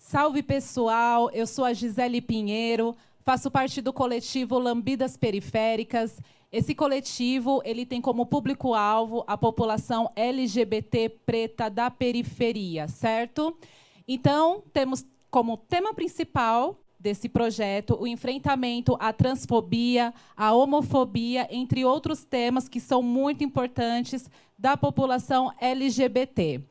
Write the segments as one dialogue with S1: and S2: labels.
S1: Salve, pessoal! Eu sou a Gisele Pinheiro, faço parte do coletivo Lambidas Periféricas. Esse coletivo ele tem como público-alvo a população LGBT preta da periferia, certo? Então, temos como tema principal desse projeto o enfrentamento à transfobia, à homofobia, entre outros temas que são muito importantes da população LGBT.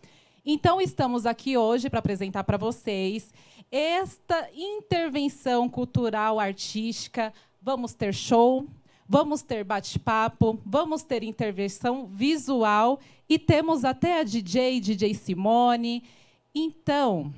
S1: Então, estamos aqui hoje para apresentar para vocês esta intervenção cultural artística. Vamos ter show, vamos ter bate-papo, vamos ter intervenção visual e temos até a DJ Simone. Então,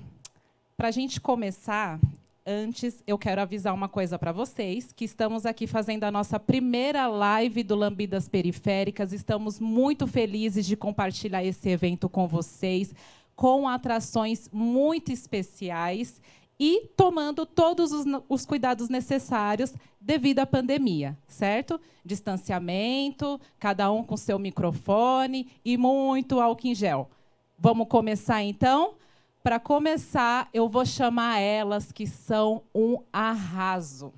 S1: para a gente começar, antes eu quero avisar uma coisa para vocês, que estamos aqui fazendo a nossa primeira live do Lambidas Periféricas. Estamos muito felizes de compartilhar esse evento com vocês, com atrações muito especiais e tomando todos os cuidados necessários devido à pandemia, certo? Distanciamento, cada um com seu microfone e muito álcool em gel. Vamos começar, então? Para começar, eu vou chamar elas que são um arraso.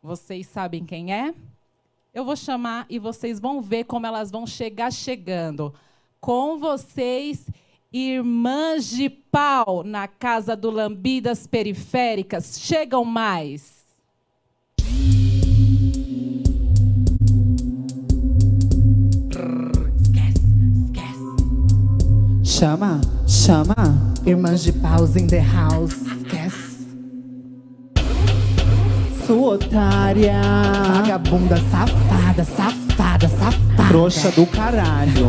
S1: Vocês sabem quem é? Eu vou chamar e vocês vão ver como elas vão chegar chegando. Com vocês, Irmãs de Pau, na Casa do Lambidas Periféricas. Chegam mais.
S2: Chama, chama.
S3: Irmãs de Paus in the house. Esquece.
S2: Sua otária.
S3: Vagabunda, safada, safada, safada.
S2: Trouxa do caralho.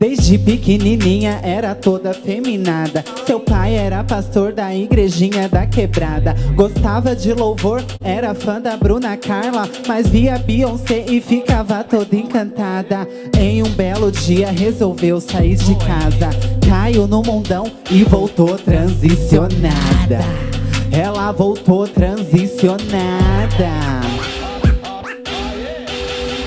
S2: Desde pequenininha era toda feminada. Seu pai era pastor da igrejinha da quebrada. Gostava de louvor, era fã da Bruna Carla, mas via Beyoncé e ficava toda encantada. Em um belo dia resolveu sair de casa. Caiu no mundão e voltou transicionada. Ela voltou transicionada.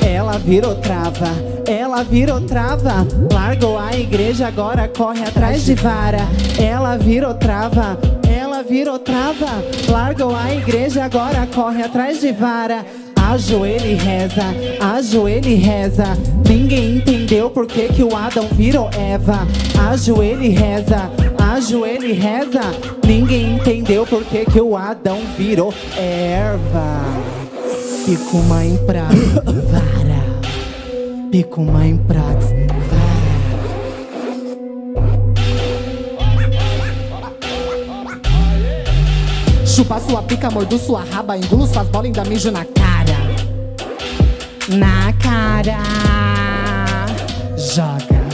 S2: Ela virou trava, ela virou trava. Largou a igreja, agora corre atrás de vara. Ela virou trava, ela virou trava. Largou a igreja, agora corre atrás de vara. Ajoelha e reza, ajoelha e reza. Ninguém entendeu por que o Adão virou Eva. Ajoelha e reza, ajoelha e reza. Ninguém entendeu por que o Adão virou erva.
S3: Pico mãe pra vara. Pico mãe pra vara. Chupa sua pica, mordo sua raba, engulo suas bolas e ainda mijo na cara. Na cara. Joga,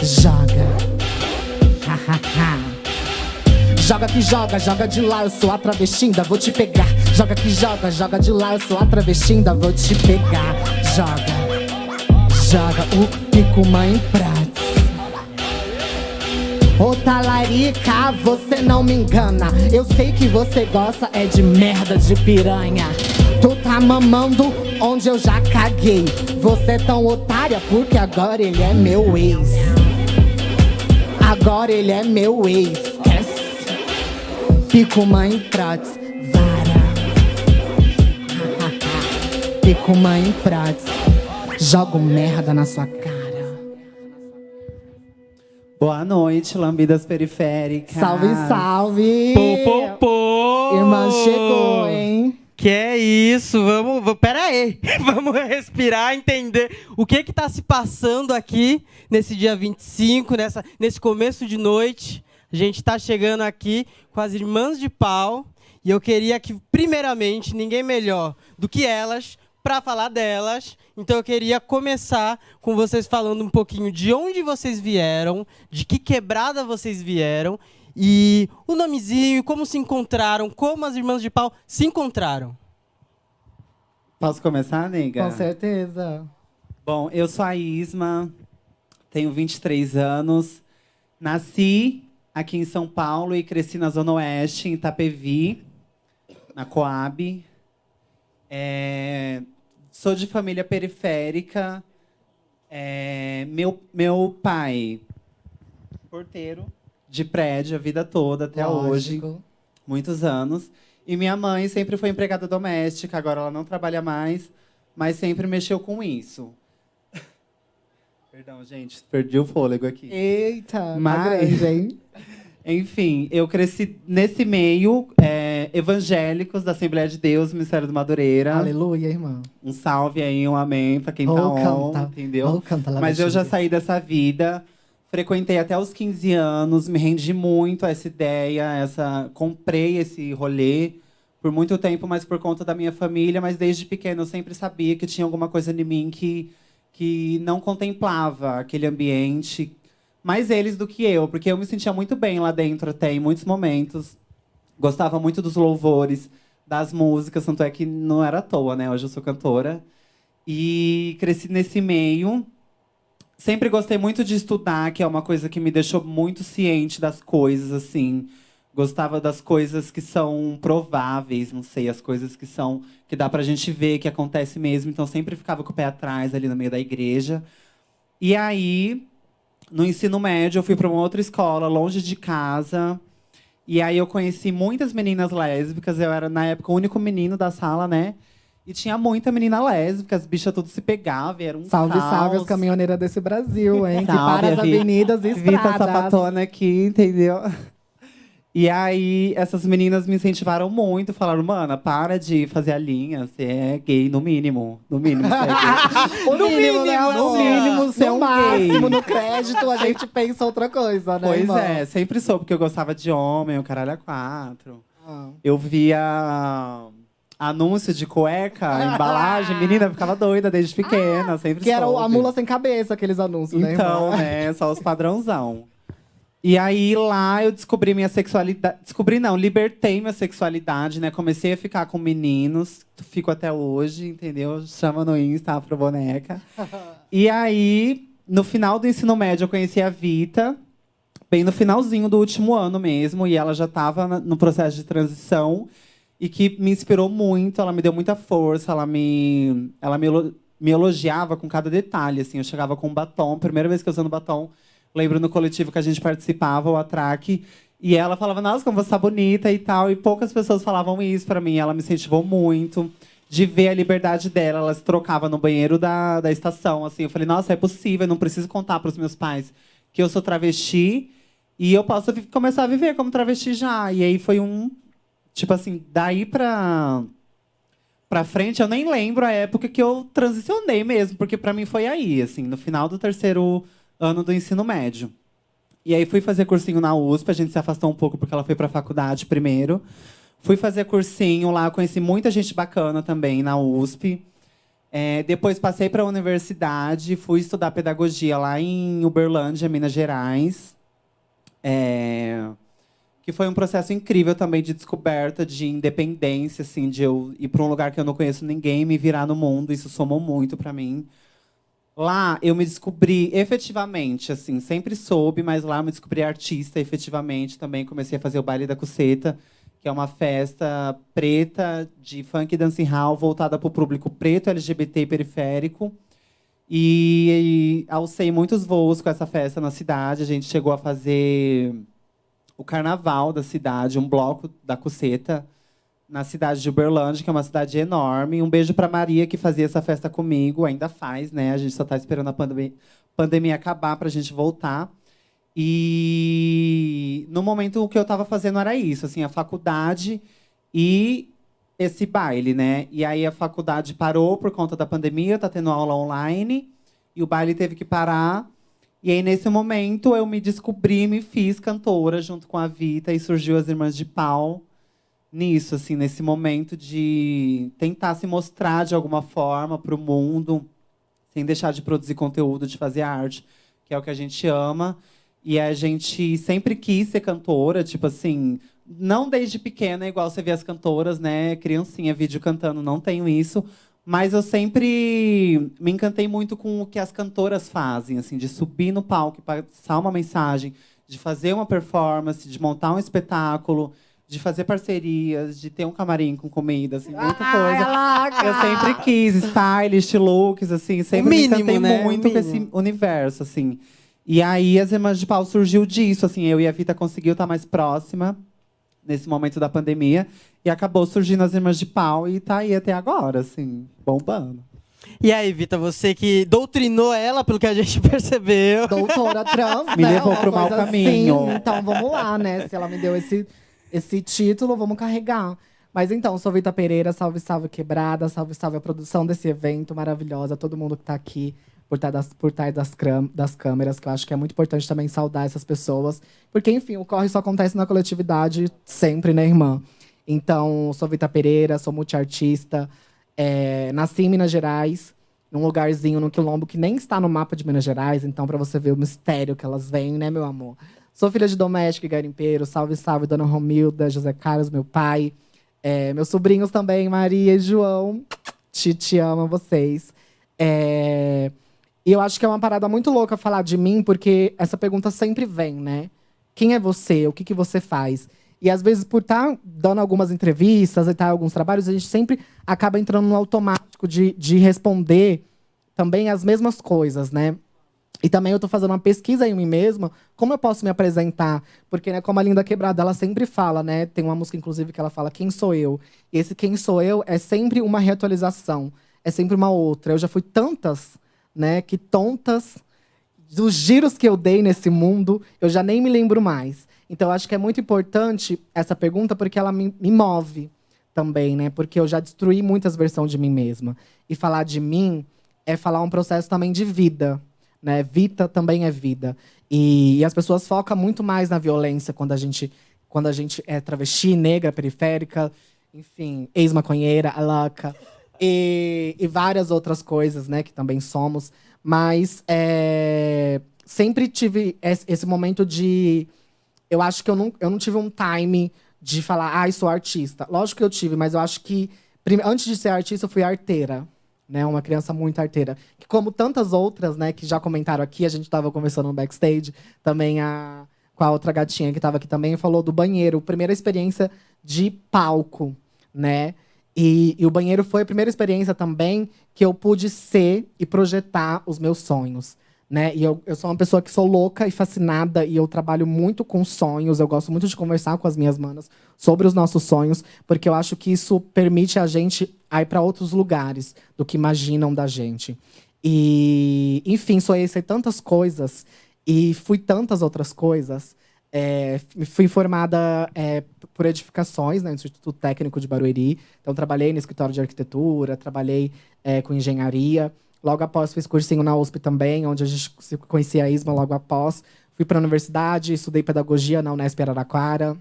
S3: joga. Ha ha ha. Joga que joga, joga de lá, eu sou a travestinda, vou te pegar. Joga que joga, joga de lá, eu sou a travestinda, vou te pegar. Joga, joga o pico mãe pratos. Ô talarica, você não me engana. Eu sei que você gosta é de merda de piranha. Tu tá mamando onde eu já caguei. Você é tão otária porque agora ele é meu ex. Agora ele é meu ex. Pico mãe pratos, vara. Pico mãe pratos, jogo merda na sua cara.
S2: Boa noite, Lambidas Periféricas.
S3: Salve, salve.
S4: Pô, pô, pô.
S3: Irmã chegou, hein?
S4: Que é isso, pera aí, vamos respirar, entender o que tá se passando aqui nesse dia 25, nesse começo de noite. A gente tá chegando aqui com as Irmãs de Pau e eu queria que, primeiramente, ninguém melhor do que elas para falar delas. Então eu queria começar com vocês falando um pouquinho de onde vocês vieram, de que quebrada vocês vieram e o nomezinho, como se encontraram, como as Irmãs de Pau se encontraram.
S2: Posso começar, nega?
S3: Com certeza.
S2: Bom, eu sou a Isma, tenho 23 anos, nasci aqui em São Paulo e cresci na Zona Oeste, em Itapevi, na Coab. Sou de família periférica, Meu pai, porteiro de prédio a vida toda, até hoje.
S3: Lógico.
S2: Muitos anos. E minha mãe sempre foi empregada doméstica, agora ela não trabalha mais, mas sempre mexeu com isso. Perdão, gente, perdi o fôlego aqui.
S3: Eita,
S2: Mas-
S3: tá grande, hein?
S2: Enfim, eu cresci nesse meio, evangélicos da Assembleia de Deus, Ministério do Madureira.
S3: Aleluia, irmã.
S2: Um salve aí, um amém pra quem tá
S3: Oh,
S2: on,
S3: canta.
S2: entendeu?
S3: Oh, canta lá
S2: Mas
S3: no
S2: eu já
S3: Chile.
S2: saí dessa vida, frequentei até os 15 anos, me rendi muito a essa ideia, comprei esse rolê por muito tempo, mas por conta da minha família, mas desde pequeno eu sempre sabia que tinha alguma coisa em mim que não contemplava aquele ambiente, mais eles do que eu, porque eu me sentia muito bem lá dentro até em muitos momentos. Gostava muito dos louvores, das músicas, tanto é que não era à toa, né? Hoje eu sou cantora. E cresci nesse meio. Sempre gostei muito de estudar, que é uma coisa que me deixou muito ciente das coisas, assim. Gostava das coisas que são prováveis, não sei, as coisas que dá pra gente ver, que acontece mesmo. Então sempre ficava com o pé atrás ali no meio da igreja. E aí, no ensino médio, eu fui para uma outra escola, longe de casa. E aí eu conheci muitas meninas lésbicas. Eu era, na época, o único menino da sala, né? E tinha muita menina lésbica, as bichas tudo se pegavam, era um
S3: Salve,
S2: caos.
S3: salve as caminhoneiras desse Brasil, hein? Que
S2: Salve,
S3: para as
S2: a Vi-
S3: avenidas e
S2: Vita
S3: estradas.
S2: sapatona aqui, entendeu? E aí, essas meninas me incentivaram muito, falaram, mana, para de fazer a linha, você é gay, no mínimo. No mínimo, você é gay.
S3: O mínimo, né,
S2: no
S3: amor?
S2: mínimo, você é
S3: No
S2: um
S3: máximo,
S2: gay.
S3: no crédito, a gente pensa outra coisa, né,
S2: Pois
S3: irmão?
S2: é, sempre soube que eu gostava de homem, o caralho a quatro.
S3: Ah.
S2: Eu via anúncio de cueca, embalagem, menina, ficava doida desde pequena, sempre
S3: Que era a
S2: soube.
S3: mula sem cabeça, aqueles anúncios, né,
S2: Então,
S3: irmão?
S2: né, só os padrãozão. E aí, lá, eu descobri minha sexualidade. Descobri, não, libertei minha sexualidade, né? Comecei a ficar com meninos. Fico até hoje, entendeu? Chama no Insta, Afro Boneca. E aí, no final do ensino médio, eu conheci a Vita. Bem no finalzinho do último ano mesmo. E ela já estava no processo de transição. E que me inspirou muito. Ela me deu muita força. Me elogiava com cada detalhe, assim. Eu chegava com um batom. Primeira vez que eu usando batom. Lembro no coletivo que a gente participava, o Atraque. E ela falava, nossa, como você tá bonita e tal. E poucas pessoas falavam isso pra mim. Ela me incentivou muito. De ver a liberdade dela. Ela se trocava no banheiro da estação, assim. Eu falei, nossa, é possível. Eu não preciso contar pros meus pais que eu sou travesti. E eu posso começar a viver como travesti já. E aí foi tipo assim, daí pra frente, eu nem lembro a época que eu transicionei mesmo. Porque pra mim foi aí, assim. No final do terceiro ano do ensino médio. E aí fui fazer cursinho na USP, a gente se afastou um pouco porque ela foi pra faculdade primeiro. Fui fazer cursinho lá, conheci muita gente bacana também na USP. Depois passei pra universidade, fui estudar pedagogia lá em Uberlândia, Minas Gerais. Que foi um processo incrível também de descoberta, de independência, assim, de eu ir pra um lugar que eu não conheço ninguém, me virar no mundo. Isso somou muito pra mim. Lá eu me descobri efetivamente, assim, sempre soube, mas lá eu me descobri artista efetivamente também. Comecei a fazer o Baile da Cuceta, que é uma festa preta de funk e dancehall voltada para o público preto, LGBT e periférico. E alcei muitos voos com essa festa na cidade. A gente chegou a fazer o carnaval da cidade, um bloco da Cuceta, na cidade de Uberlândia, que é uma cidade enorme. Um beijo para Maria, que fazia essa festa comigo, ainda faz, né? A gente só está esperando a pandemia acabar para a gente voltar. E no momento o que eu estava fazendo era isso, assim, a faculdade e esse baile, né? E aí a faculdade parou por conta da pandemia, tá tendo aula online, e o baile teve que parar. E aí, nesse momento, eu me descobri, me fiz cantora junto com a Vita, e surgiu as Irmãs de Pau, nisso, assim, nesse momento de tentar se mostrar de alguma forma para o mundo, sem deixar de produzir conteúdo, de fazer arte, que é o que a gente ama. E a gente sempre quis ser cantora, tipo assim, não desde pequena, igual você vê as cantoras, né? Criancinha, vídeo cantando, não tenho isso. Mas eu sempre me encantei muito com o que as cantoras fazem, assim, de subir no palco, passar uma mensagem, de fazer uma performance, de montar um espetáculo, de fazer parcerias, de ter um camarim com comida, assim, muita
S3: Ai,
S2: coisa.
S3: louca!
S2: Eu sempre quis stylist, looks, assim, sempre me
S4: mínimo,
S2: encantei
S4: né?
S2: muito
S4: O
S2: com esse
S4: mínimo.
S2: universo, assim. E aí, as Irmãs de Pau surgiu disso, assim, eu e a Vita conseguiu estar mais próxima nesse momento da pandemia. E acabou surgindo as Irmãs de Pau e tá aí até agora, assim, bombando.
S4: E aí, Vita, você que doutrinou ela, pelo que a gente percebeu.
S3: Doutora trans,
S2: Me
S3: né?
S2: levou
S3: Uma
S2: pro mau
S3: coisa
S2: caminho.
S3: assim. Então vamos lá, né? Se ela me deu esse título, vamos carregar. Mas então, sou Vita Pereira, salve, salve Quebrada, salve, salve a produção desse evento maravilhosa, todo mundo que tá aqui por trás das câmeras, que eu acho que é muito importante também saudar essas pessoas. Porque, enfim, o corre só acontece na coletividade sempre, né, irmã? Então, sou Vita Pereira, sou multiartista, nasci em Minas Gerais, num lugarzinho, num quilombo que nem está no mapa de Minas Gerais. Então, para você ver o mistério que elas vêm, né, meu amor? Sou filha de doméstico e garimpeiro. Salve, salve, Dona Romilda, José Carlos, meu pai. Meus sobrinhos também, Maria e João. Te amo vocês. E eu acho que é uma parada muito louca falar de mim, porque essa pergunta sempre vem, né? Quem é você? O que você faz? E às vezes, por estar dando algumas entrevistas e estar alguns trabalhos, a gente sempre acaba entrando no automático de responder também as mesmas coisas, né? E também eu tô fazendo uma pesquisa em mim mesma, como eu posso me apresentar? Porque, né, como a Linda Quebrada, ela sempre fala, né? Tem uma música, inclusive, que ela fala, quem sou eu? E esse quem sou eu é sempre uma reatualização, é sempre uma outra. Eu já fui tantas, né, que tontas dos giros que eu dei nesse mundo, eu já nem me lembro mais. Então, eu acho que é muito importante essa pergunta, porque ela me move também, né? Porque eu já destruí muitas versões de mim mesma. E falar de mim é falar um processo também de vida, né? Vita também é vida. E as pessoas focam muito mais na violência quando a gente é travesti, negra, periférica, enfim, ex-maconheira, a louca, e várias outras coisas, né, que também somos. Mas sempre tive esse momento de... Eu acho que eu não tive um time de falar, sou artista. Lógico que eu tive, mas eu acho que antes de ser artista, eu fui arteira. Né, uma criança muito arteira. Que, como tantas outras, né, que já comentaram aqui, a gente estava conversando no backstage, também com a outra gatinha que estava aqui também, falou do banheiro. Primeira experiência de palco, né? E o banheiro foi a primeira experiência também que eu pude ser e projetar os meus sonhos. Né? E eu sou uma pessoa que sou louca e fascinada, e eu trabalho muito com sonhos. Eu gosto muito de conversar com as minhas manas sobre os nossos sonhos, porque eu acho que isso permite a gente ir para outros lugares do que imaginam da gente. E, enfim, sonhei tantas coisas e fui tantas outras coisas. Fui formada por edificações, né, no Instituto Técnico de Barueri. Então, trabalhei no escritório de arquitetura, trabalhei com engenharia. Logo após, fiz cursinho na USP também, onde a gente conhecia a Isma logo após. Fui para a universidade, estudei pedagogia na Unesp Araraquara.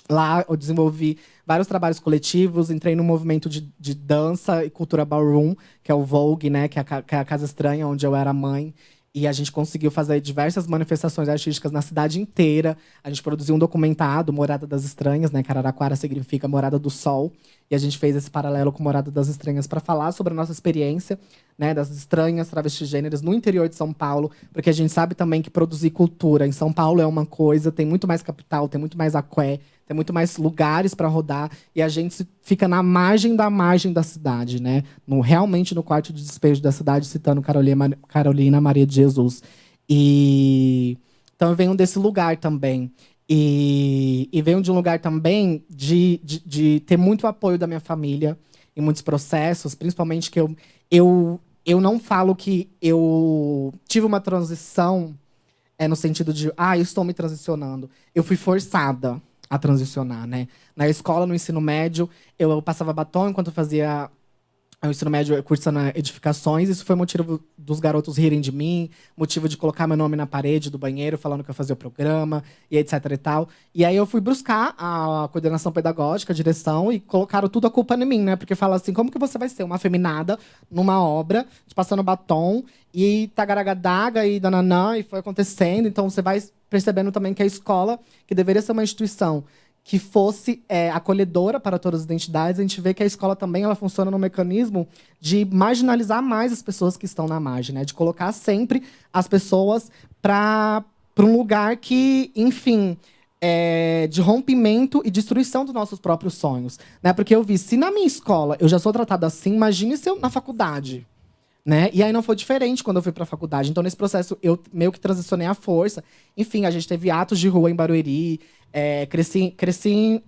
S3: Lá eu desenvolvi vários trabalhos coletivos, entrei no movimento de dança e cultura ballroom, que é o Vogue, né, que é a Casa Estranha, onde eu era mãe. E a gente conseguiu fazer diversas manifestações artísticas na cidade inteira. A gente produziu um documentado, Morada das Estranhas, né? Que Araraquara significa Morada do Sol. E a gente fez esse paralelo com Morada das Estranhas para falar sobre a nossa experiência, né? Das estranhas travestigêneras no interior de São Paulo. Porque a gente sabe também que produzir cultura em São Paulo é uma coisa, tem muito mais capital, tem muito mais aqué, tem muito mais lugares para rodar. E a gente fica na margem da cidade, né? Realmente no quarto de despejo da cidade, citando Carolina Maria de Jesus. Então eu venho desse lugar também. E venho de um lugar também de ter muito apoio da minha família em muitos processos, principalmente que eu não falo que eu tive uma transição no sentido de, eu estou me transicionando. Eu fui forçada a transicionar, né? Na escola, no ensino médio, eu passava batom enquanto eu fazia o ensino médio cursando edificações. Isso foi motivo dos garotos rirem de mim, motivo de colocar meu nome na parede do banheiro, falando que eu fazia o programa, e etc e tal. E aí eu fui buscar a coordenação pedagógica, a direção, e colocaram tudo a culpa em mim, né? Porque fala assim, como que você vai ser uma afeminada numa obra, passando batom, e tagaragadaga, e dananã, e foi acontecendo. Então você vai percebendo também que a escola, que deveria ser uma instituição que fosse acolhedora para todas as identidades, a gente vê que a escola também ela funciona no mecanismo de marginalizar mais as pessoas que estão na margem, né? De colocar sempre as pessoas para um lugar que, enfim, de rompimento e destruição dos nossos próprios sonhos, né? Porque eu vi, se na minha escola eu já sou tratada assim, imagine se eu na faculdade, né? E aí não foi diferente quando eu fui para a faculdade. Então, nesse processo, eu meio que transicionei à força. Enfim, a gente teve atos de rua em Barueri. Cresci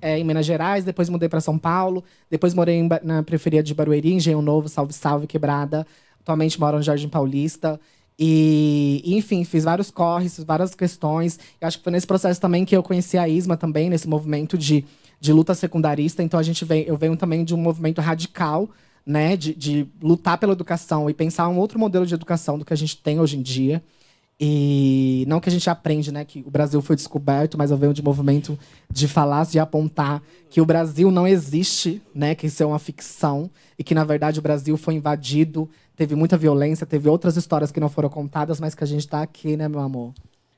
S3: em Minas Gerais, depois mudei para São Paulo. Depois morei na periferia de Barueri, Engenho Novo, Salve Salve, Quebrada. Atualmente moro no Jardim Paulista. Enfim, fiz vários corres, várias questões. Eu acho que foi nesse processo também que eu conheci a Isma também, nesse movimento de luta secundarista. Então, eu venho também de um movimento radical, né, de lutar pela educação e pensar um outro modelo de educação do que a gente tem hoje em dia. E não que a gente aprende, né, que o Brasil foi descoberto, mas eu venho de movimento de falar, de apontar que o Brasil não existe, né, que isso é uma ficção e que, na verdade, o Brasil foi invadido, teve muita violência, teve outras histórias que não foram contadas, mas que a gente está aqui, né, meu amor?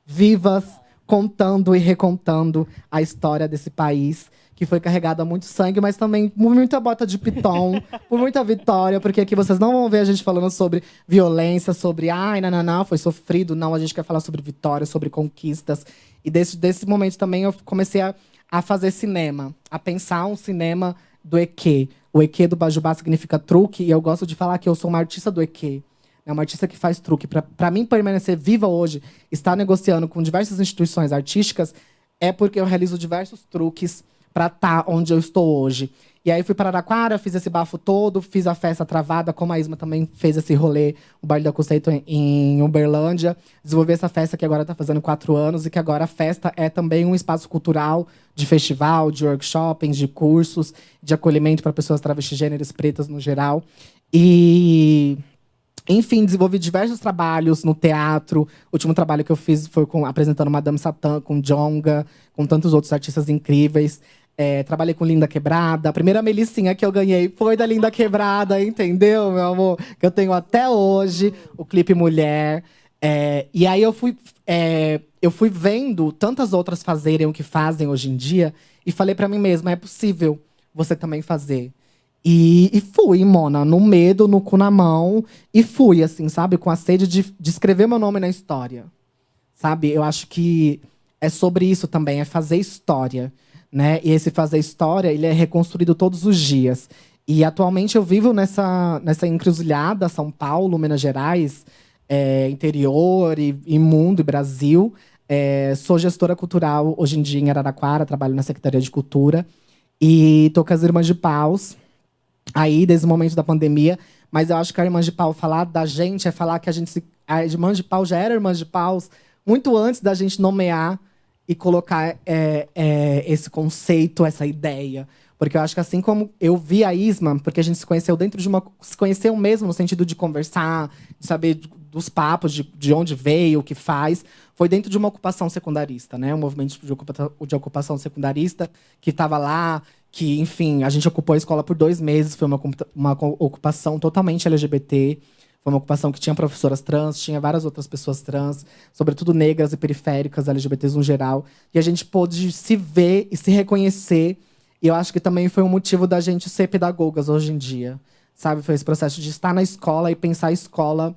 S3: Vivas, contando e recontando a história desse país, que foi carregado a muito sangue, mas também por muita bota de piton, por muita vitória, porque aqui vocês não vão ver a gente falando sobre violência, sobre ai, não, foi sofrido. Não, a gente quer falar sobre vitória, sobre conquistas. E desse momento também eu comecei a fazer cinema, a pensar um cinema do EQ. O EQ do Bajubá significa truque, e eu gosto de falar que eu sou uma artista do EQ. É uma artista que faz truque. Para mim permanecer viva hoje, estar negociando com diversas instituições artísticas, é porque eu realizo diversos truques para estar onde eu estou hoje. E aí fui para Araraquara, fiz esse bafo todo, fiz a festa travada, como a Isma também fez esse rolê, o Baile do Conceito em Uberlândia. Desenvolvi essa festa que agora está fazendo 4 anos, e que agora a festa é também um espaço cultural, de festival, de workshops, de cursos, de acolhimento para pessoas travestigêneras, pretas no geral. E enfim, desenvolvi diversos trabalhos no teatro. O último trabalho que eu fiz foi apresentando Madame Satã, com Djonga, com tantos outros artistas incríveis. Trabalhei com Linda Quebrada. A primeira Melicinha que eu ganhei foi da Linda Quebrada, entendeu, meu amor? Que eu tenho até hoje, o clipe Mulher. E aí eu fui vendo tantas outras fazerem o que fazem hoje em dia, e falei pra mim mesma, é possível você também fazer. E fui, Mona, no medo, no cu na mão. E fui, assim, sabe? Com a sede de escrever meu nome na história. Sabe? Eu acho que é sobre isso também, é fazer história, né? E esse fazer história, ele é reconstruído todos os dias. E atualmente eu vivo nessa encruzilhada, São Paulo, Minas Gerais, interior e mundo, e Brasil. Sou gestora cultural hoje em dia em Araraquara, trabalho na Secretaria de Cultura. E tô com as Irmãs de Paus, aí, desde o momento da pandemia. Mas eu acho que a Irmãs de Pau, falar da gente, é falar que a Irmãs de Pau já era Irmãs de Paus muito antes da gente nomear e colocar esse conceito, essa ideia. Porque eu acho que assim como eu vi a Isma, porque a gente se conheceu dentro de se conheceu mesmo no sentido de conversar, de saber dos papos, de onde veio, o que faz, foi dentro de uma ocupação secundarista, né? Um movimento de ocupação secundarista que estava lá, que, enfim, a gente ocupou a escola por 2 meses, foi uma ocupação totalmente LGBT, foi uma ocupação que tinha professoras trans, tinha várias outras pessoas trans, sobretudo negras e periféricas, LGBTs no geral, e a gente pôde se ver e se reconhecer. E eu acho que também foi um motivo da gente ser pedagogas hoje em dia, sabe? Foi esse processo de estar na escola e pensar a escola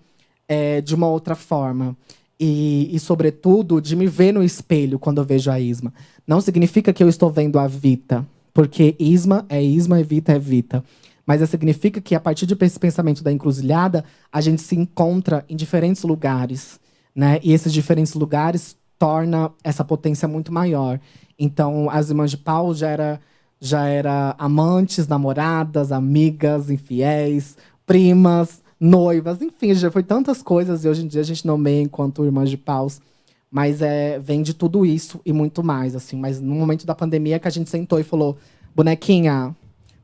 S3: de uma outra forma. E, sobretudo, de me ver no espelho quando eu vejo a Isma. Não significa que eu estou vendo a Vita, porque Isma e Vita é Vita. Mas significa que, a partir desse pensamento da encruzilhada, a gente se encontra em diferentes lugares, né? E esses diferentes lugares tornam essa potência muito maior. Então, as Irmãs de Pau já era amantes, namoradas, amigas, infiéis, primas, noivas, enfim, já foi tantas coisas, e hoje em dia a gente nomeia enquanto Irmãs de Paus. Mas vem de tudo isso e muito mais, assim. Mas no momento da pandemia que a gente sentou e falou, bonequinha,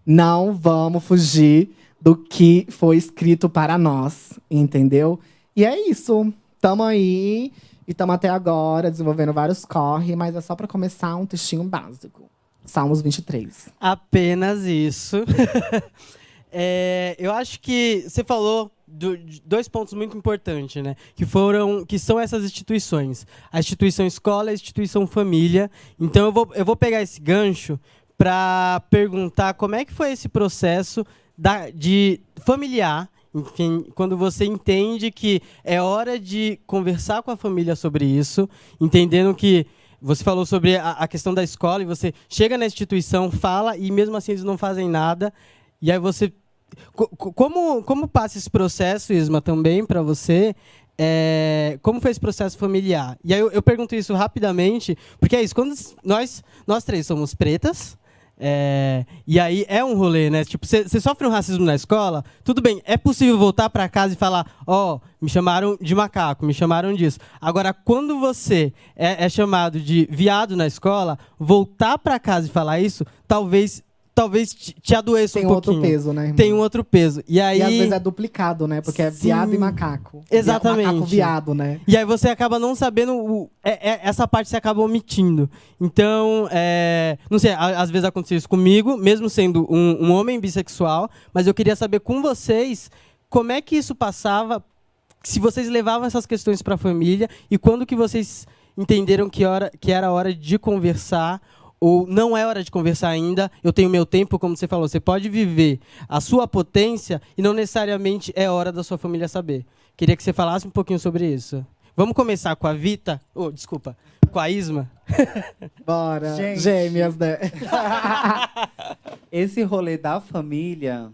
S3: não vamos fugir do que foi escrito para nós, entendeu? E é isso. Tamo aí e tamo até agora desenvolvendo vários corre, mas é só para começar um textinho básico. Salmos 23.
S4: Apenas isso. Eu acho que você falou de 2 pontos muito importantes, né? Que são essas instituições. A instituição escola e a instituição família. Então eu vou pegar esse gancho para perguntar como é que foi esse processo de familiar, enfim, quando você entende que é hora de conversar com a família sobre isso, entendendo que você falou sobre a questão da escola e você chega na instituição, fala e mesmo assim eles não fazem nada. E aí você... Como passa esse processo, Isma, também para você? Como foi esse processo familiar? E aí eu pergunto isso rapidamente, porque é isso, quando nós três somos pretas, e aí é um rolê, né? Tipo, você sofre um racismo na escola, tudo bem, é possível voltar para casa e falar, me chamaram de macaco, me chamaram disso. Agora, quando você é chamado de viado na escola, voltar para casa e falar isso, talvez te adoeça um pouquinho.
S3: Tem outro peso, né, irmão?
S4: Tem um outro peso. E aí...
S3: E às vezes é duplicado, né? Porque é viado e macaco.
S4: Exatamente.
S3: Macaco viado, né?
S4: E aí você acaba não sabendo... essa parte você acaba omitindo. Então, não sei, às vezes aconteceu isso comigo, mesmo sendo um homem bissexual, mas eu queria saber com vocês como é que isso passava, se vocês levavam essas questões para a família e quando que vocês entenderam que era hora de conversar ou não é hora de conversar ainda, eu tenho meu tempo, como você falou, você pode viver a sua potência e não necessariamente é hora da sua família saber. Queria que você falasse um pouquinho sobre isso. Vamos começar com a Vita, desculpa, com a Isma.
S2: Bora,
S3: Gente.
S2: gêmeas, né? Esse rolê da família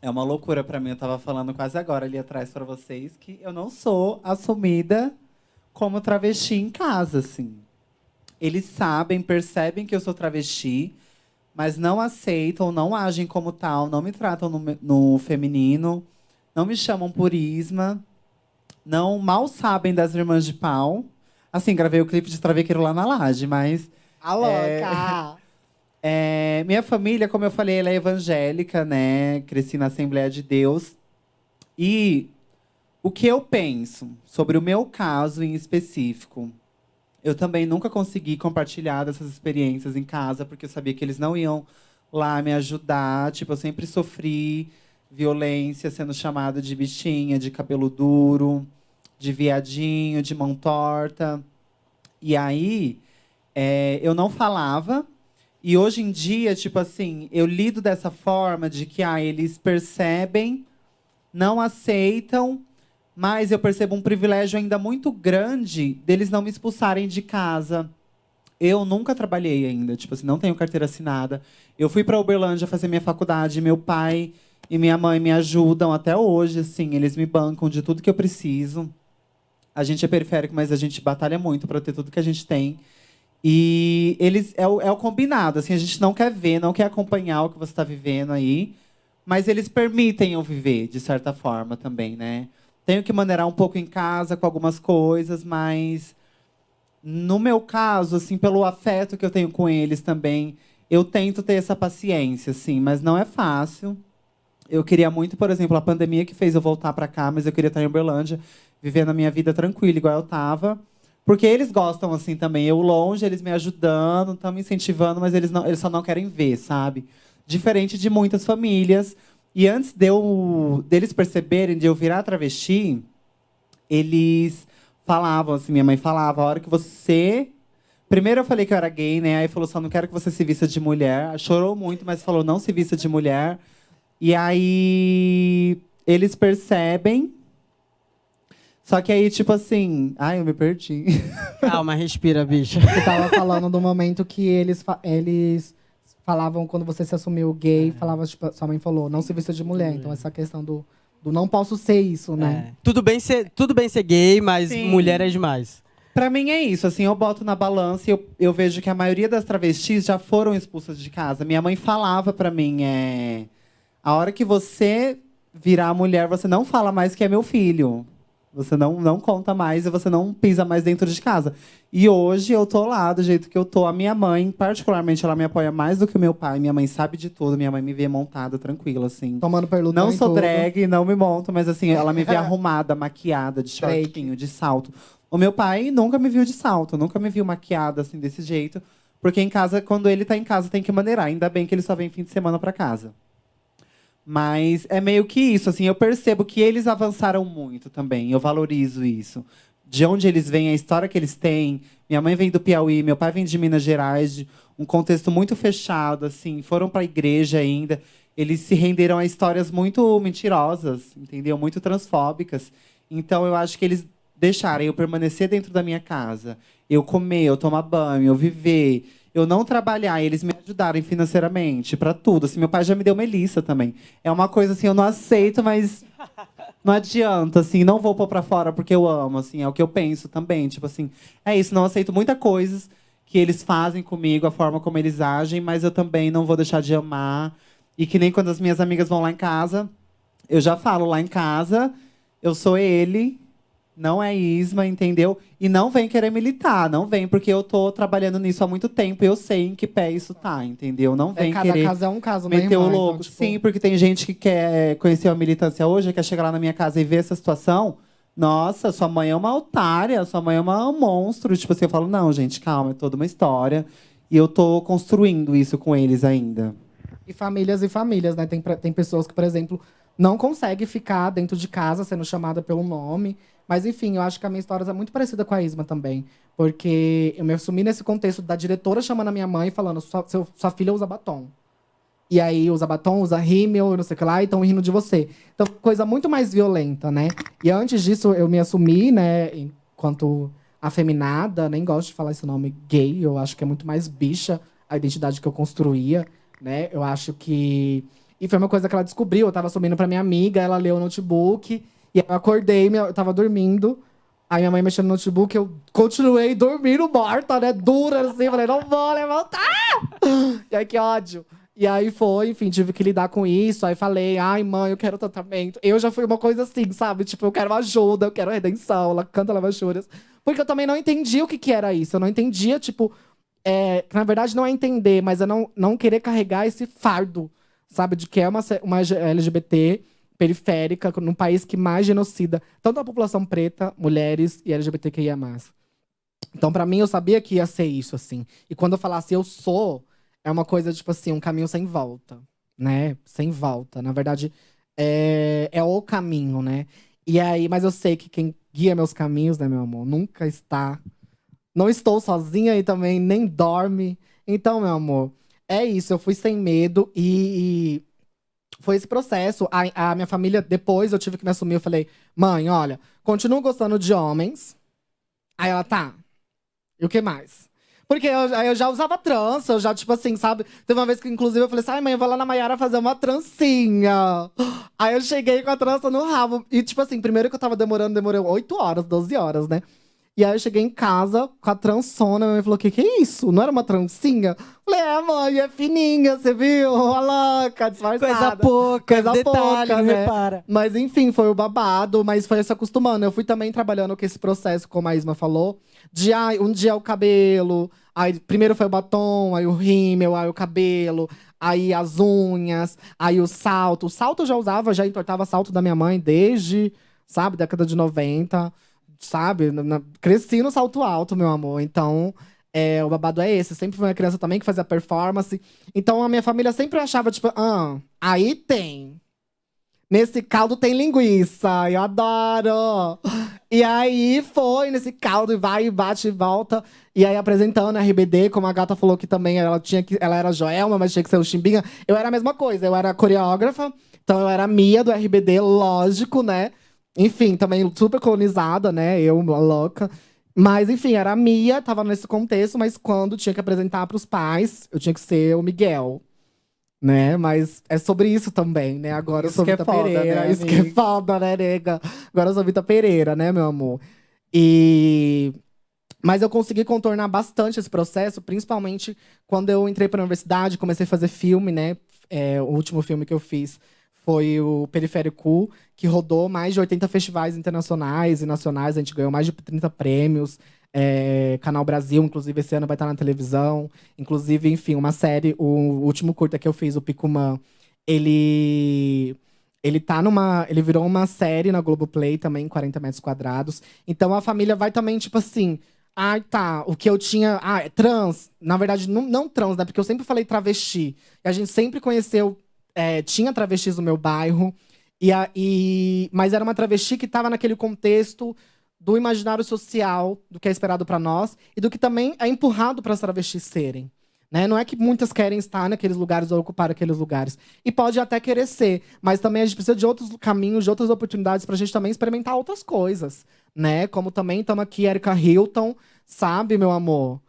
S2: é uma loucura pra mim. Eu tava falando quase agora ali atrás pra vocês que eu não sou assumida como travesti em casa, assim. Eles sabem, percebem que eu sou travesti, mas não aceitam, não agem como tal, não me tratam no feminino, não me chamam por Isma, não mal sabem das Irmãs de Pau. Assim, gravei o clipe de Travequeiro lá na laje, mas...
S3: A louca!
S2: Minha família, como eu falei, ela é evangélica, né? Cresci na Assembleia de Deus. E o que eu penso sobre o meu caso em específico... Eu também nunca consegui compartilhar dessas experiências em casa, porque eu sabia que eles não iam lá me ajudar. Tipo, eu sempre sofri violência, sendo chamada de bichinha, de cabelo duro, de viadinho, de mão torta. E aí, eu não falava. E hoje em dia, tipo assim, eu lido dessa forma de que eles percebem, não aceitam, mas eu percebo um privilégio ainda muito grande deles não me expulsarem de casa. Eu nunca trabalhei ainda, tipo assim, não tenho carteira assinada. Eu fui para Uberlândia fazer minha faculdade, meu pai e minha mãe me ajudam até hoje, assim, eles me bancam de tudo que eu preciso. A gente é periférico, mas a gente batalha muito para ter tudo que a gente tem. E eles é o combinado, assim, a gente não quer ver, não quer acompanhar o que você está vivendo aí, mas eles permitem eu viver, de certa forma, também, né? Tenho que maneirar um pouco em casa com algumas coisas, mas no meu caso, assim, pelo afeto que eu tenho com eles também, eu tento ter essa paciência, assim, mas não é fácil. Eu queria muito, por exemplo, a pandemia que fez eu voltar para cá, mas eu queria estar em Uberlândia, vivendo a minha vida tranquila, igual eu tava. Porque eles gostam, assim, também. Eu longe, eles me ajudando, estão me incentivando, mas eles só não querem ver, sabe? Diferente de muitas famílias. E antes deles perceberem, de eu virar travesti, eles falavam, assim, minha mãe falava, a hora que você... Primeiro eu falei que eu era gay, né? Aí falou, só não quero que você se vista de mulher. Chorou muito, mas falou, não se vista de mulher. E aí, eles percebem. Só que aí, tipo assim... Ai, eu me perdi.
S4: Calma, respira, bicha.
S3: Você tava falando do momento que eles falavam, quando você se assumiu gay, falava, tipo, sua mãe falou, não se vista de mulher. Então, essa questão do não posso ser isso, né?
S4: Tudo bem ser gay, mas
S2: Sim.
S4: mulher é demais.
S2: Pra mim é isso, assim, eu boto na balança e eu vejo que a maioria das travestis já foram expulsas de casa. Minha mãe falava pra mim, a hora que você virar mulher, você não fala mais que é meu filho. Você não conta mais e você não pisa mais dentro de casa. E hoje eu tô lá, do jeito que eu tô. A minha mãe, particularmente, ela me apoia mais do que o meu pai. Minha mãe sabe de tudo. Minha mãe me vê montada, tranquila, assim.
S3: Tomando perlutão
S2: Não
S3: e
S2: sou
S3: tudo.
S2: drag, não me monto. Mas, assim, ela me vê arrumada, maquiada, de shortinho, de salto. O meu pai nunca me viu de salto. Nunca me viu maquiada, assim, desse jeito. Porque em casa, quando ele tá em casa, tem que maneirar. Ainda bem que ele só vem fim de semana pra casa. Mas é meio que isso, assim, eu percebo que eles avançaram muito também, eu valorizo isso. De onde eles vêm, a história que eles têm. Minha mãe vem do Piauí, meu pai vem de Minas Gerais, de um contexto muito fechado, assim, foram para a igreja ainda. Eles se renderam a histórias muito mentirosas, entendeu? Muito transfóbicas. Então eu acho que eles deixarem eu permanecer dentro da minha casa, eu comer, eu tomar banho, eu viver, eu não trabalhar, e eles me ajudarem financeiramente pra tudo. Assim, meu pai já me deu Melissa também. É uma coisa assim, eu não aceito, mas não adianta, assim, não vou pôr pra fora porque eu amo, assim, é o que eu penso também. Tipo assim, é isso, não aceito muitas coisas que eles fazem comigo, a forma como eles agem, mas eu também não vou deixar de amar. E que nem quando as minhas amigas vão lá em casa, eu já falo lá em casa, eu sou ele, não é Isma, entendeu? E não vem querer militar, não vem, porque eu tô trabalhando nisso há muito tempo e eu sei em que pé isso tá, entendeu? Não vem
S3: Cada
S2: querer
S3: caso é um caso, né,
S2: meter o
S3: irmã?
S2: louco.
S3: Então, tipo,
S2: Sim, porque tem gente que quer conhecer a militância hoje, quer chegar lá na minha casa e ver essa situação. Nossa, sua mãe é uma otária, sua mãe é um monstro. Tipo assim, eu falo, não, gente, calma, é toda uma história. E eu tô construindo isso com eles ainda.
S3: e famílias, né? Tem pessoas que, por exemplo, não conseguem ficar dentro de casa sendo chamada pelo nome. Mas, enfim, eu acho que a minha história é muito parecida com a Isma também. Porque eu me assumi nesse contexto da diretora chamando a minha mãe e falando: sua filha usa batom. E aí usa batom, usa rímel, não sei o que lá, e estão rindo de você. Então, coisa muito mais violenta, né? E antes disso, eu me assumi, né, enquanto afeminada, nem gosto de falar esse nome gay, eu acho que é muito mais bicha a identidade que eu construía, né? Eu acho que. E foi uma coisa que ela descobriu, eu tava assumindo pra minha amiga, ela leu o notebook, e eu acordei, eu tava dormindo. Aí minha mãe mexendo no notebook, eu continuei dormindo morta, né? Dura, assim, falei, não vou levantar! E aí, que ódio. E aí foi, enfim, tive que lidar com isso. Aí falei, ai, mãe, eu quero tratamento. Eu já fui uma coisa assim, sabe? Tipo, eu quero ajuda, eu quero redenção. Ela canta lavachuras. Porque eu também não entendia o que, que era isso. Eu não entendia, tipo… que na verdade não é entender, mas é não querer carregar esse fardo, sabe? De que é uma LGBT periférica, num país que mais genocida tanto a população preta, mulheres e LGBTQIA+. Então, pra mim, eu sabia que ia ser isso, assim. E quando eu falasse eu sou… é uma coisa, tipo assim, um caminho sem volta, né? Sem volta. Na verdade, é o caminho, né? E aí, mas eu sei que quem guia meus caminhos, né, meu amor, nunca está. Não estou sozinha e também nem dorme. Então, meu amor, é isso. Eu fui sem medo e foi esse processo. A minha família, depois eu tive que me assumir. Eu falei, mãe, olha, continuo gostando de homens. Aí ela, tá. E o que mais? Porque eu já usava trança, eu já, tipo assim, sabe? Teve uma vez que, inclusive, eu falei assim, ai, mãe, eu vou lá na Maiara fazer uma trancinha. Aí eu cheguei com a trança no rabo. E, tipo assim, primeiro que eu tava demorei 8 horas, 12 horas, né? E aí eu cheguei em casa com a trançona, minha mãe falou, que é isso? Não era uma trancinha? Falei, mãe, é fininha, você viu? A louca, disfarçada.
S4: Coisa pouca,
S3: Coisa
S4: detalhe,
S3: pouca, né?
S4: repara.
S3: Mas enfim, foi o babado, mas foi se acostumando. Eu fui também trabalhando com esse processo, como a Isma falou, de um dia o cabelo, aí primeiro foi o batom, aí o rímel, aí o cabelo, aí as unhas, aí o salto. O salto eu já usava, já entortava salto da minha mãe desde, sabe, década de 90, sabe? Cresci no salto alto, meu amor. Então, o babado é esse. Sempre fui uma criança também que fazia performance. Então, a minha família sempre achava, tipo, aí tem. Nesse caldo tem linguiça, eu adoro! E aí foi nesse caldo, e vai, e bate e volta. E aí apresentando a RBD, como a gata falou que também ela era Joelma, mas tinha que ser o Chimbinha. Eu era a mesma coisa, eu era coreógrafa, então eu era a Mia do RBD, lógico, né? Enfim, também super colonizada, né? Eu, louca. Mas, enfim, era a Mia, tava nesse contexto, mas quando tinha que apresentar pros pais, eu tinha que ser o Miguel. Né? Mas é sobre isso também, né? Agora eu sou
S2: Isso que é
S3: Vita
S2: foda,
S3: Pereira.
S2: né,
S3: Isso que é
S2: amiga?
S3: foda, né, nega? Agora eu sou Vita Pereira, né, meu amor? E… Mas eu consegui contornar bastante esse processo, principalmente quando eu entrei para a universidade, comecei a fazer filme, né? O último filme que eu fiz foi o Periférico, que rodou mais de 80 festivais internacionais e nacionais. A gente ganhou mais de 30 prêmios. Canal Brasil, inclusive, esse ano vai estar na televisão. Inclusive, enfim, uma série, o último curta que eu fiz, o Picumã, ele virou uma série na Globoplay também, 40 metros quadrados. Então a família vai também, tipo assim, tá, o que eu tinha, é trans. Na verdade, não trans, né? Porque eu sempre falei travesti. E a gente sempre conheceu, tinha travestis no meu bairro. Mas era uma travesti que estava naquele contexto do imaginário social, do que é esperado para nós, e do que também é empurrado para as travestis serem. Né? Não é que muitas querem estar naqueles lugares ou ocupar aqueles lugares. E pode até querer ser, mas também a gente precisa de outros caminhos, de outras oportunidades para a gente também experimentar outras coisas. Né? Como também estamos aqui, Erika Hilton, sabe, meu amor?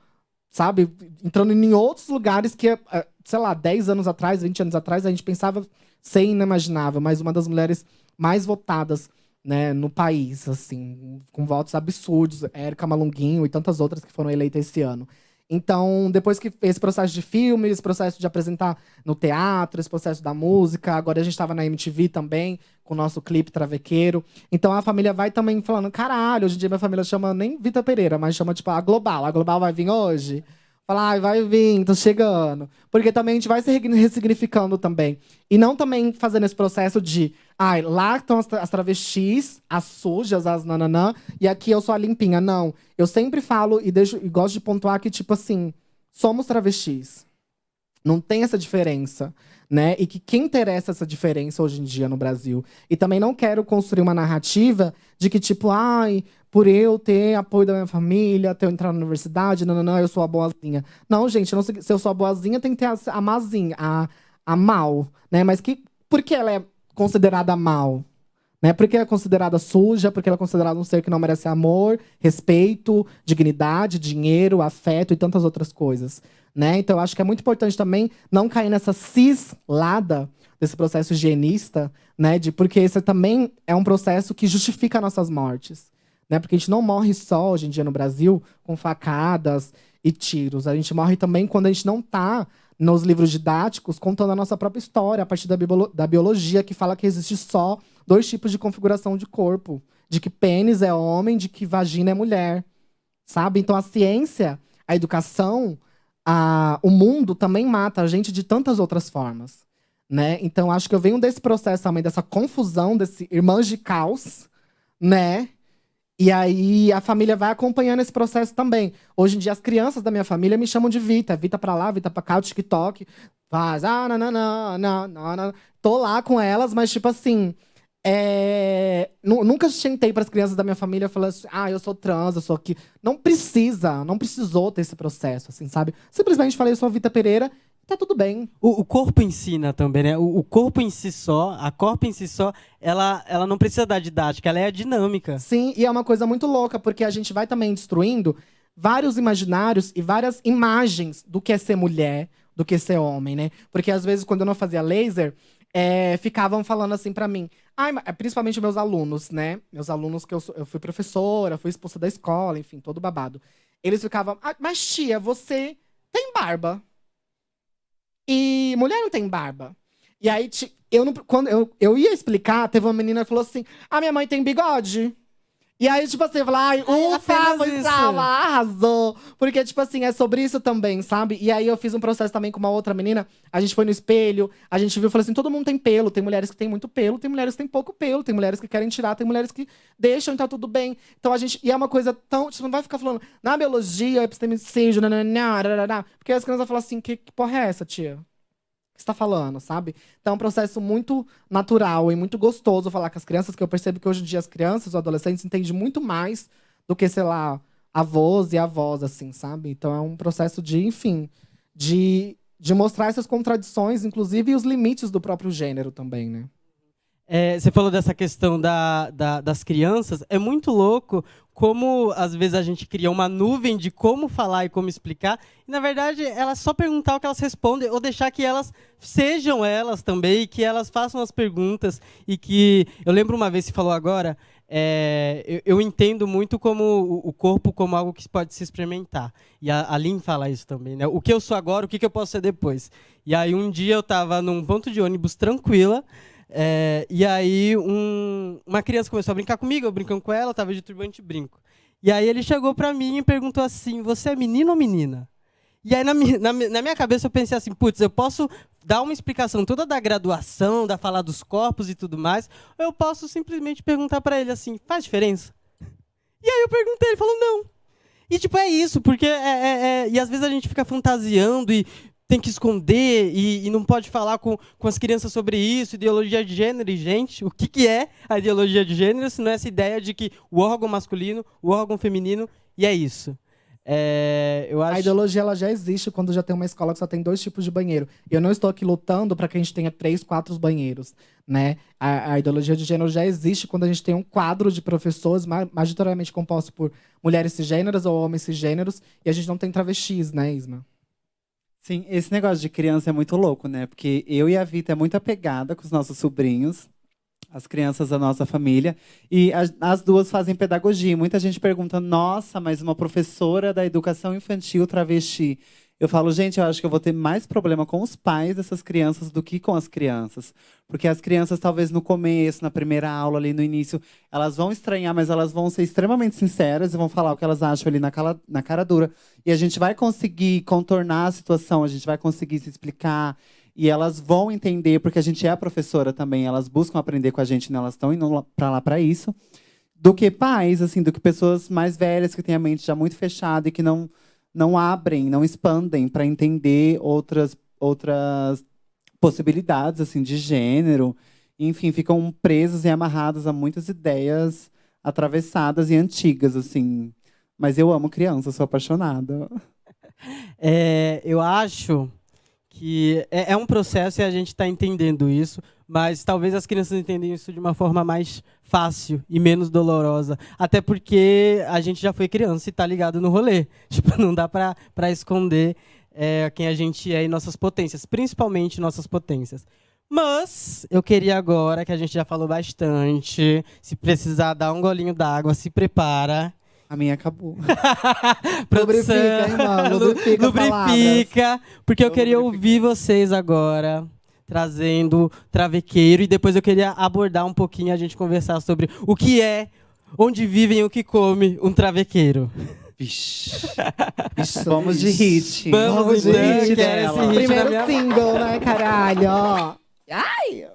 S3: Sabe? Entrando em outros lugares que, sei lá, 10 anos atrás, 20 anos atrás, a gente pensava ser inimaginável, mas uma das mulheres mais votadas, né, no país, assim, com votos absurdos, Erika Malunguinho e tantas outras que foram eleitas esse ano. Então, depois que esse processo de filme, esse processo de apresentar no teatro, esse processo da música, agora a gente estava na MTV também, com o nosso clipe Travequeiro. Então a família vai também falando, caralho, hoje em dia minha família chama nem Vita Pereira, mas chama tipo a Global. A Global vai vir hoje? Fala, ai, vai vir, tô chegando. Porque também a gente vai se ressignificando também. E não também fazendo esse processo de, ai, lá estão as travestis, as sujas, as nananã, e aqui eu sou a limpinha. Não. Eu sempre falo e gosto de pontuar que, tipo assim, somos travestis. Não tem essa diferença, né? E que quem interessa essa diferença hoje em dia no Brasil. E também não quero construir uma narrativa de que, tipo, ai, por eu ter apoio da minha família, ter eu entrar na universidade, não, eu sou a boazinha. Não, gente, não, se eu sou a boazinha, tem que ter a mazinha, a mal, né? Mas por que ela é considerada mal? Né? Porque ela é considerada suja, porque ela é considerada um ser que não merece amor, respeito, dignidade, dinheiro, afeto e tantas outras coisas. Né? Então, eu acho que é muito importante também não cair nessa cislada desse processo higienista, né? Porque esse também é um processo que justifica nossas mortes. Né? Porque a gente não morre só, hoje em dia, no Brasil, com facadas e tiros. A gente morre também quando a gente não está nos livros didáticos contando a nossa própria história, a partir da biologia, que fala que existe só 2 tipos de configuração de corpo. De que pênis é homem, de que vagina é mulher. Sabe? Então, a ciência, a educação, o mundo também mata a gente de tantas outras formas. Né? Então, acho que eu venho desse processo também, dessa confusão, desse irmãs de caos, né? E aí a família vai acompanhando esse processo também. Hoje em dia, as crianças da minha família me chamam de Vita. Vita pra lá, Vita pra cá, o TikTok. Faz, não. Tô lá com elas, mas tipo assim… nunca sentei para as crianças da minha família falando assim, eu sou trans, eu sou aqui. Não precisou ter esse processo, assim, sabe? Simplesmente falei, eu sou a Vita Pereira, tá tudo bem.
S4: O corpo ensina também, né? O corpo em si só, a corpo em si só, ela não precisa da didática, ela é a dinâmica.
S3: Sim, e é uma coisa muito louca, porque a gente vai também destruindo vários imaginários e várias imagens do que é ser mulher, do que é ser homem, né? Porque às vezes, quando eu não fazia laser, ficavam falando assim pra mim, principalmente meus alunos, né? Meus alunos que eu fui professora, fui expulsa da escola, enfim, todo babado. Eles ficavam, mas tia, você tem barba. E mulher não tem barba. E aí, quando eu ia explicar, teve uma menina que falou assim, minha mãe tem bigode. E aí, tipo assim, eu falei, ufa, foi salva, arrasou. Porque, tipo assim, é sobre isso também, sabe? E aí eu fiz um processo também com uma outra menina. A gente foi no espelho, a gente viu e falou assim, todo mundo tem pelo. Tem mulheres que têm muito pelo, tem mulheres que têm pouco pelo. Tem mulheres que querem tirar, tem mulheres que deixam, então tudo bem. Então e é uma coisa tão… Tipo, não vai ficar falando, na biologia, epistemicídio, porque as crianças falam assim, que porra é essa, tia? Que você tá falando, sabe? Então é um processo muito natural e muito gostoso falar com as crianças, que eu percebo que hoje em dia as crianças, os adolescentes, entendem muito mais do que, sei lá, avós e avós, assim, sabe? Então é um processo de, enfim, de mostrar essas contradições, inclusive, e os limites do próprio gênero também, né?
S4: Você falou dessa questão das crianças. É muito louco como, às vezes, a gente cria uma nuvem de como falar e como explicar. E, na verdade, elas só perguntar o que elas respondem, ou deixar que elas sejam elas também, que elas façam as perguntas. E que… Eu lembro uma vez que você falou agora, eu entendo muito como o corpo como algo que pode se experimentar. E a Lin fala isso também, né? O que eu sou agora, o que eu posso ser depois. E aí, um dia, eu estava num ponto de ônibus tranquila, e aí uma criança começou a brincar comigo, eu brincando com ela, eu tava de turbante e brinco. E aí ele chegou pra mim e perguntou assim, você é menino ou menina? E aí na minha cabeça eu pensei assim, putz, eu posso dar uma explicação toda da graduação, da falar dos corpos e tudo mais, ou eu posso simplesmente perguntar pra ele assim, faz diferença? E aí eu perguntei, ele falou não. E tipo, é isso, porque e às vezes a gente fica fantasiando e tem que esconder e não pode falar com as crianças sobre isso, ideologia de gênero. E, gente, o que é a ideologia de gênero se não é essa ideia de que o órgão masculino, o órgão feminino, e é isso. Eu acho...
S3: A ideologia ela já existe quando já tem uma escola que só tem 2 tipos de banheiro. E eu não estou aqui lutando para que a gente tenha 3, 4 banheiros, né? A ideologia de gênero já existe quando a gente tem um quadro de professores majoritariamente composto por mulheres cisgêneras ou homens cisgêneros e a gente não tem travestis, né, Isma?
S2: Sim, esse negócio de criança é muito louco, né? Porque eu e a Vita é muito apegada com os nossos sobrinhos, as crianças da nossa família, e as duas fazem pedagogia. Muita gente pergunta, nossa, mas uma professora da educação infantil travesti. Eu falo, gente, eu acho que eu vou ter mais problema com os pais dessas crianças do que com as crianças. Porque as crianças, talvez no começo, na primeira aula, ali no início, elas vão estranhar, mas elas vão ser extremamente sinceras e vão falar o que elas acham ali na cara dura. E a gente vai conseguir contornar a situação, a gente vai conseguir se explicar. E elas vão entender, porque a gente é a professora também, elas buscam aprender com a gente, né? Elas estão indo para lá para isso. Do que pais, assim, do que pessoas mais velhas que têm a mente já muito fechada e que não abrem, não expandem para entender outras possibilidades assim de gênero. Enfim, ficam presas e amarradas a muitas ideias atravessadas e antigas, assim. Mas eu amo criança, sou apaixonada.
S4: Eu acho que é um processo e a gente está entendendo isso, mas talvez as crianças entendam isso de uma forma mais fácil e menos dolorosa. Até porque a gente já foi criança e tá ligado no rolê. Tipo, não dá para esconder quem a gente é e nossas potências, principalmente nossas potências. Mas eu queria agora, que a gente já falou bastante, se precisar dar um golinho d'água, se prepara.
S2: A minha acabou.
S4: Produção,
S3: Lubrifica, hein, mano? Lubrifica as
S4: lubrifica, porque eu queria ouvir vocês agora, trazendo travequeiro. E depois eu queria abordar um pouquinho, a gente conversar sobre o que é, onde vivem, o que come um travequeiro.
S2: Vixe. Vamos de hit.
S4: Vamos de hit,
S2: dela.
S4: esse hit.
S3: Primeiro single, né, caralho? Ai!